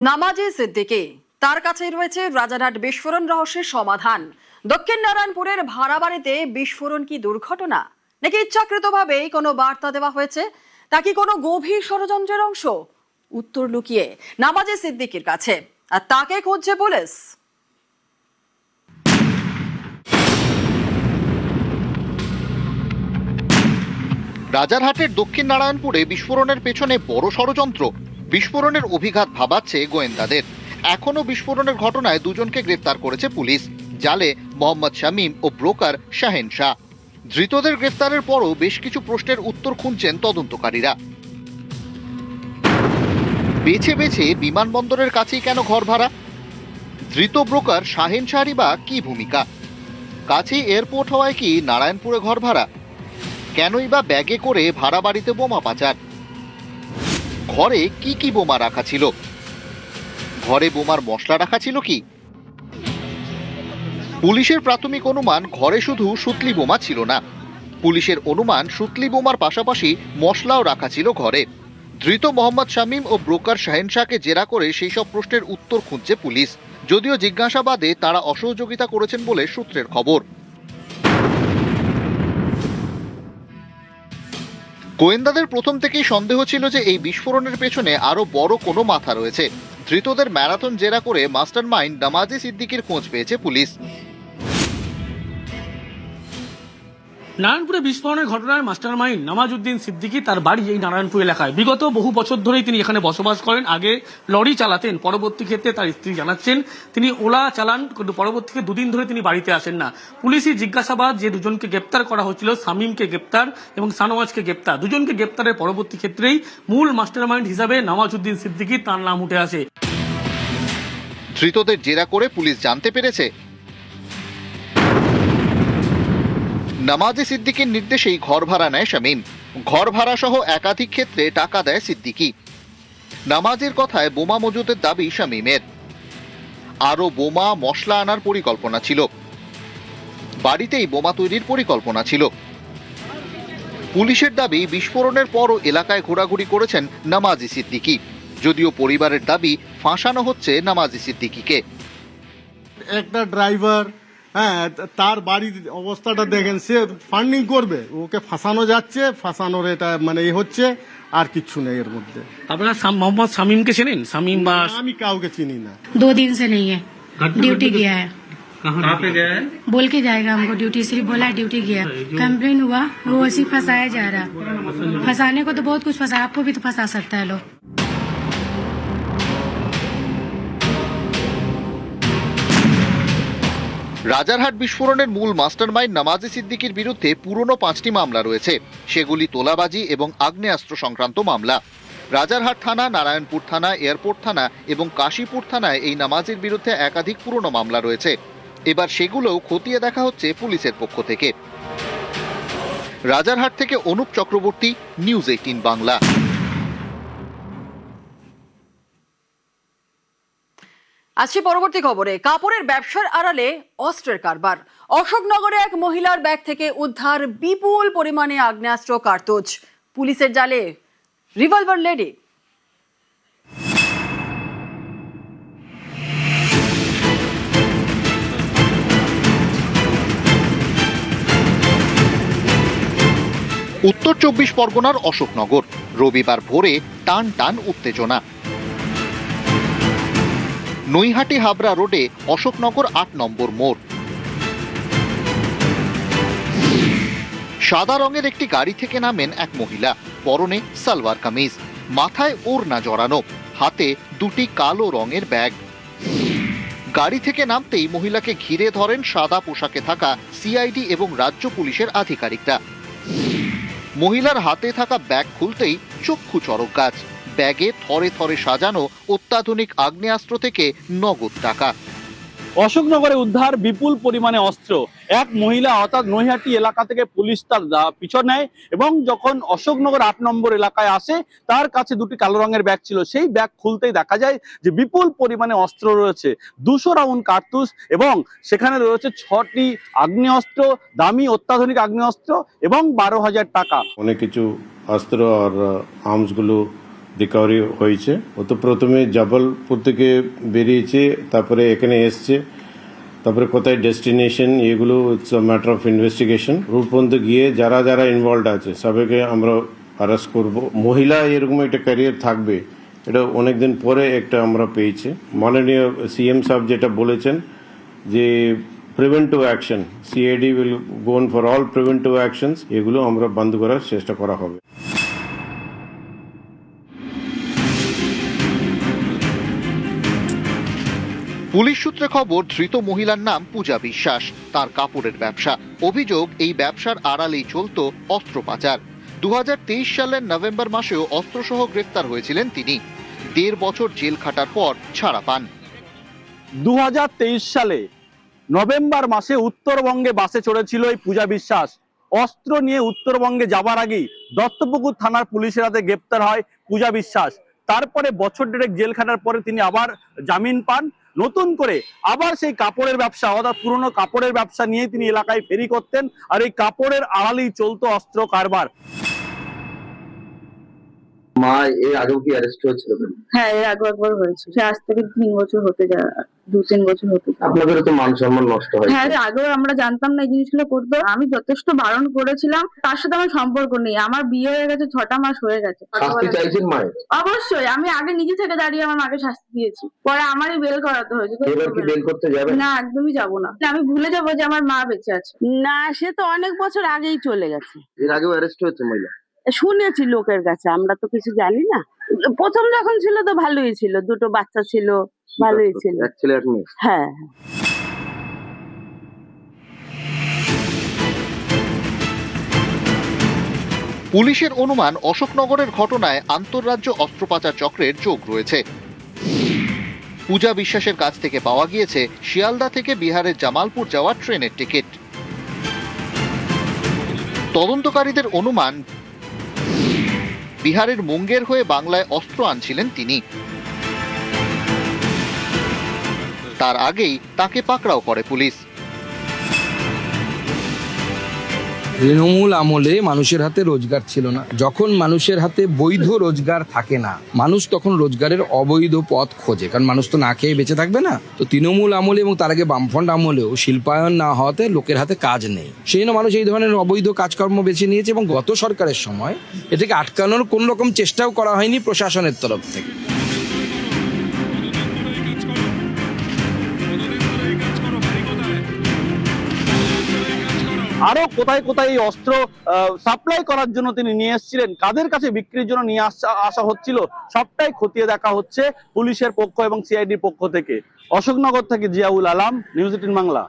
নামাজি সিদ্দিকী তার কাছেই রয়েছে রাজারহাট বিস্ফোরণ রহস্যের সমাধান। দক্ষিণ নারায়ণপুরের ভাড়া বাড়িতে বিস্ফোরণ কি দুর্ঘটনা নাকি ইচ্ছাকৃতভাবেই কোনো বার্তা দেওয়া হয়েছে, তা কি কোনো গভীর ষড়যন্ত্রের অংশ? উত্তর লুকিয়ে নামাজি সিদ্দিকীর কাছে, আর তাকে খুঁজছে পুলিশ। রাজারহাটের দক্ষিণ নারায়ণপুরে বিস্ফোরণের পেছনে বড় ষড়যন্ত্র। বিস্ফোরণের অভিঘাত ভাবাচ্ছে গোয়েন্দাদের। এখনো বিস্ফোরণের ঘটনায় দুজনকে গ্রেফতার করেছে পুলিশ, জালে মোহাম্মদ শামীম ও ব্রোকার শাহেন শাহ। ধৃতদের গ্রেফতারের পরও বেশ কিছু প্রশ্নের উত্তর খুঁজছেন তদন্তকারীরা। বেছে বেছে বিমানবন্দরের কাছেই কেন ঘর ভাড়া? ধৃত ব্রোকার শাহেন শাহরই বা কি ভূমিকা? কাছেই এয়ারপোর্ট হওয়ায় কি নারায়ণপুরে ঘর ভাড়া? কেনই বা ব্যাগে করে ভাড়া বাড়িতে বোমা পাচার? ঘরে কি কি বোমা রাখা ছিল? ঘরে বোমার মশলা রাখা ছিল কি? পুলিশের প্রাথমিক অনুমান, ঘরে শুধু সুতলি বোমা ছিল না। পুলিশের অনুমান, সুতলি বোমার পাশাপাশি মশলাও রাখা ছিল ঘরে। ধৃত মোহাম্মদ শামীম ও ব্রোকার শাহেন শাহকে জেরা করে সেই সব প্রশ্নের উত্তর খুঁজছে পুলিশ, যদিও জিজ্ঞাসাবাদে তারা অসহযোগিতা করেছেন বলে সূত্রের খবর। গোয়েন্দাদের প্রথম থেকেই সন্দেহ ছিল যে এই বিস্ফোরণের পেছনে আরো বড় কোনো মাথা রয়েছে। ধৃতদের ম্যারাথন জেরা করে মাস্টারমাইন্ড নামাজি সিদ্দিকীর খোঁজ পেয়েছে পুলিশ। নারায়ণপুরে বিস্ফোরণের ঘটনায় মাস্টারমাইন্ড নামাজউদ্দিন সিদ্দিকী, তার বাড়ি এই নারায়ণপুর এলাকায়। বিগত বহু বছর ধরেই তিনি এখানে বসবাস করেন। আগে লরি চালাতেন, পরবর্তী ক্ষেত্রে তার স্ত্রী জানাচ্ছেন তিনি ওলা চালান, কিন্তু পরবর্তীতে দুদিন ধরে তিনি বাড়িতে আসেন না। পুলিশি জিজ্ঞাসাবাদ, যে দুজনকে গ্রেপ্তার করা হচ্ছিল, শামীমকে গ্রেপ্তার এবং শাহনওয়াজকে গ্রেপ্তার, দুজনকে গ্রেপ্তারের পরবর্তী ক্ষেত্রেই মূল মাস্টারমাইন্ড হিসাবে নামাজউদ্দিন সিদ্দিকী, তার নাম উঠে আসে। ধৃতদের জেরা করে পুলিশ জানতে পেরেছে নামাজি সিদ্দিকীর নির্দেশেই ঘর ভাড়া নেয় শামীম। ঘর ভাড়া সহ একাধিক ক্ষেত্রে টাকা দেয় সিদ্দিকী। নামাজের কথায় বোমা মজুতের দাবি শামীমের। আরো বোমা মশলা আনার পরিকল্পনা ছিল। বাড়িতেই বোমা তৈরির পরিকল্পনা ছিল। পুলিশের দাবি, বিস্ফোরণের পরও এলাকায় ঘোরাঘুরি করেছেন নামাজি সিদ্দিকী, যদিও পরিবারের দাবি ফাঁসানো হচ্ছে নামাজি সিদ্দিকীকে। একটা ড্রাইভার, হ্যাঁ, তার বাড়ির অবস্থাটা দেখেন, সে ফান্ডিং করবে, ওকে ফাঁসানো যাচ্ছে, ফাঁসানোর এটা মানে হচ্ছে, আর কিচ্ছু নেই এর মধ্যে। আপনারা মোহাম্মদ শামীমকে চেনেন? শামীম বা আমি কাউকে চিনি না। 2 दिन से नहीं है, ड्यूटी गया है। कहाँ पे गया है? बोल के जाएगा हमको, ड्यूटी सिर्फ बोला ड्यूटी गया। कंप्लेन हुआ, वो ऐसे फंसाया जा रहा। फंसाने को तो बहुत कुछ फंसा, आपको भी तो फंसा सकता है लोग। রাজারহাট বিস্ফোরণের মূল মাস্টারমাইন্ড নামাজি সিদ্দিকীর বিরুদ্ধে পুরনো 5টি মামলা রয়েছে। সেগুলি তোলাবাজি এবং আগ্নেয়াস্ত্র সংক্রান্ত মামলা। রাজারহাট থানা, নারায়ণপুর থানা, এয়ারপোর্ট থানা এবং কাশীপুর থানায় এই নামাজির বিরুদ্ধে একাধিক পুরনো মামলা রয়েছে। এবার সেগুলোও খতিয়ে দেখা হচ্ছে পুলিশের পক্ষ থেকে। রাজারহাট থেকে অনুপ চক্রবর্তী, নিউজ 18 বাংলা। আসছি পরবর্তী খবরে। কাপড়ের ব্যবসার আড়ালে অস্ত্রের কারবার। অশোকনগরে এক মহিলার ব্যাগ থেকে উদ্ধার বিপুল পরিমাণে আগ্নেয়াস্ত্র কার্তুজ। পুলিশের জালে রিভলভার লেডি। উত্তর 24 পরগনার অশোকনগর। রবিবার ভোরে টান টান উত্তেজনা। নৈহাটি হাবড়া রোডে অশোকনগর 8 নম্বর মোড়। সাদা রঙের একটি গাড়ি থেকে নামেন এক মহিলা। পরনে সালোয়ার কামিজ, মাথায় ওড়না জড়ানো, হাতে 2টি কালো রঙের ব্যাগ। গাড়ি থেকে নামতেই মহিলাকে ঘিরে ধরেন সাদা পোশাকে থাকা সিআইডি এবং রাজ্য পুলিশের আধিকারিকরা। মহিলার হাতে থাকা ব্যাগ খুলতেই চক্ষু চড়ক গাছ। ব্যাগে থরে থরে সাজানো অত্যাধুনিক আগ্নেয়াস্ত্র থেকে নগদ টাকা। অশোকনগরে উদ্ধার বিপুল পরিমাণে অস্ত্র। এক মহিলা অর্থাৎ নৈহাটি এলাকা থেকে পুলিশ তার পিছন নেয় এবং যখন অশোকনগর 8 নম্বর এলাকায় আসে, তার কাছে 2টি কালো রঙের ব্যাগ ছিল। সেই ব্যাগ খুলতেই দেখা যায় যে বিপুল পরিমাণে অস্ত্র রয়েছে, 200 রাউন্ড কার্তুজ এবং সেখানে রয়েছে 6টি আগ্নেয়াস্ত্র, দামি অত্যাধুনিক আগ্নেয়াস্ত্র এবং 12,000 টাকা। অনেক কিছু অস্ত্র আর আর্মস গুলো রিকভারি হয়েছে। ও তো প্রথমে জবলপুর থেকে বেরিয়েছে, তারপরে এখানে এসছে, তারপরে কোথায় ডেস্টিনেশন এগুলো it's a matter of investigation. Route পর্যন্ত গিয়ে যারা যারা ইনভলভ আছে সবাইকে আমরা অ্যারেস্ট করব। মহিলা এরকম একটা ক্যারিয়ার থাকবে এটা অনেকদিন পরে একটা আমরা পেয়েছি। মাননীয় সিএম সাহেব যেটা বলেছেন যে preventive action, CID will go on for all preventive actions, এগুলো আমরা বন্ধ করার চেষ্টা করা হবে। পুলিশ সূত্রে খবর, ধৃত মহিলার নাম পূজা বিশ্বাস। তার কাপড়ের ব্যবসা। অভিযোগ, এই ব্যবসার আড়ালেই চলত অস্ত্র পাচার। 2023 সালের নভেম্বর মাসেও অস্ত্রসহ গ্রেফতার হয়েছিলেন তিনি। 1.5 বছর জেল খাটার পর ছাড়া পান। 2023 সালে নভেম্বর মাসে উত্তরবঙ্গে বাসে চড়েছিল এই পূজা বিশ্বাস। অস্ত্র নিয়ে উত্তরবঙ্গে যাবার আগেই দত্তপুকুর থানার পুলিশের হাতে গ্রেপ্তার হয় পূজা বিশ্বাস। তারপরে বছর দেড়েক জেল খাটার পরে তিনি আবার জামিন পান। নতুন করে আবার সেই কাপড়ের ব্যবসা, অর্থাৎ পুরনো কাপড়ের ব্যবসা নিয়ে তিনি এলাকায় ফেরি করতেন, আর এই কাপড়ের আড়ালেই চলতো অস্ত্র কারবার। মা এর আগেও কি অ্যারেস্ট হয়েছিল? হ্যাঁ, এর আগে একবার হয়েছে। সে আজ থেকে 3 বছর হতে যায়, 2-3 বছর হতে যায়। আপনাদের তো মান সম্মান নষ্ট হয়। হ্যাঁ, আগেও আমরা জানতাম না এই জিনিসগুলো করতো। আমি যথেষ্ট বারণ করেছিলাম, তার সাথে আমার সম্পর্ক নেই। আমার বিয়ে হয়ে গেছে, 6টা মাস হয়ে গেছে। শাস্তি চাইছেন মায়ের? অবশ্যই, আমি আগে নিজে থেকে দাঁড়িয়ে আমার মাকে শাস্তি দিয়েছি, পরে আমারই বেল করাতে হয়েছে। এবার কি বেল করতে যাবেন? না, একদমই যাবো না। আমি ভুলে যাবো যে আমার মা বেঁচে আছে। না, সে তো অনেক বছর আগেই চলে গেছে। এর আগেও অ্যারেস্ট হয়েছে মহিলা? শুনেছি লোকের কাছে, আমরা তো কিছু জানি না। প্রথম যখন ছিল তো ভালোই ছিল, 2টো বাচ্চা ছিল, ভালোই ছিল। এক ছেলে এক মেয়ে? হ্যাঁ। পুলিশের অনুমান, অশোকনগরের ঘটনায় আন্তঃরাজ্য অস্ত্র পাচার চক্রের যোগ রয়েছে। পূজা বিশ্বাসের কাছ থেকে পাওয়া গিয়েছে শিয়ালদা থেকে বিহারের জামালপুর যাওয়ার ট্রেনের টিকিট। তদন্তকারীদের অনুমান, বিহারের মুঙ্গের হয়ে বাংলায় অস্ত্র আনছিলেন তিনি। তার আগেই তাকে পাকড়াও করে পুলিশ। তৃণমূল আমলে মানুষের হাতে রোজগার ছিল না। যখন মানুষের হাতে বৈধ রোজগার থাকে না, মানুষ তখন রোজগারের অবৈধ পথ খোঁজে, কারণ মানুষ তো না খেয়ে বেঁচে থাকবে না। তো তৃণমূল আমলে এবং তার আগে বামফ্রন্ট আমলেও শিল্পায়ন না হওয়াতে লোকের হাতে কাজ নেই, সেই জন্য মানুষ এই ধরনের অবৈধ কাজকর্ম বেছে নিয়েছে। এবং গত সরকারের সময় এটাকে আটকানোর কোন রকম চেষ্টাও করা হয়নি প্রশাসনের তরফ থেকে। আরো কোথায় কোথায় এই অস্ত্র সাপ্লাই করার জন্য তিনি নিয়ে এসেছিলেন, কাদের কাছে বিক্রির জন্য নিয়ে আসা হচ্ছিল, সবটাই খতিয়ে দেখা হচ্ছে পুলিশের পক্ষ এবং সিআইডির পক্ষ থেকে। অশোকনগর থেকে জিয়াউল আলম, নিউজ 18 বাংলা।